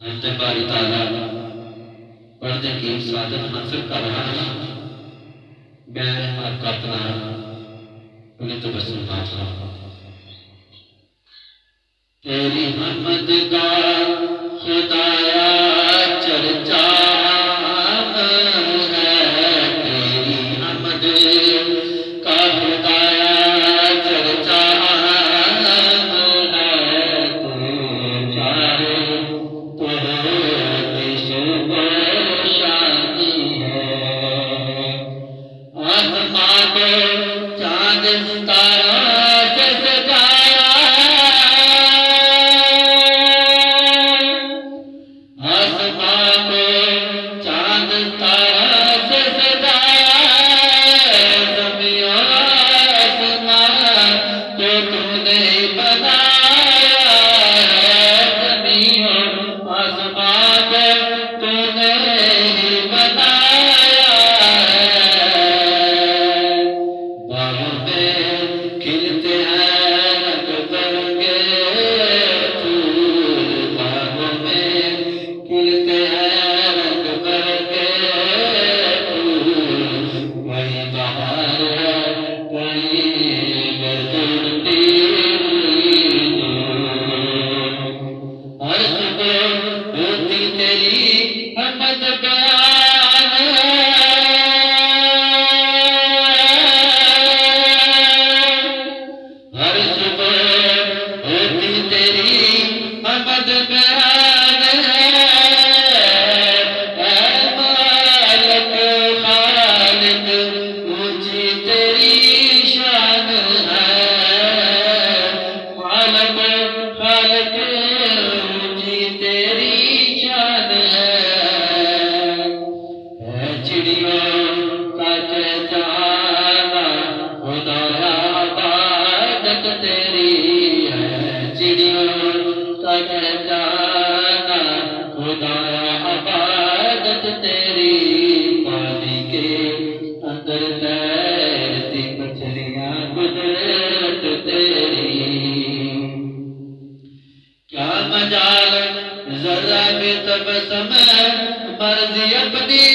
अंत बारी ताला पर्दे की सादत हासिल कर रहा है। मैं आपका अपना पुनीत बसुमाता तेरी हमद का खुदाया चर्चा है। तेरी हमद का खुदाया चर्चा है। तू चाहे तो विश्व को शादी है। आसमां को चांद सितारा से सजाया। आसमां को चांद तारा से सजाया। ज़मीं और आसमां को तूने बनाया। ज़मीं और आसमां को तूने बनाया। बागों में खिलते हैं रंग बिरंगे फूल। बागों में खिलते हैं रंग बिरंगे फूल। वही बहार है कहीं बरसती हुई धूल। हर सुबह होती तेरी हमद बयान है। हर सुबह होती तेरी हमद बयान है। ऐ मालिक खालिक ऊंची तेरी शान है। मालिक खालिक ऊंची तेरी शान है। चिड़ियों का चहचहाना खुदाया इबादत तेरी है। चिड़ियों का चहचहाना खुदाया इबादत तेरी। पानी के अंदर तैरती मछलियां कुदरत तेरी। क्या मजाल जरा भी तबसम मर्जी अपनी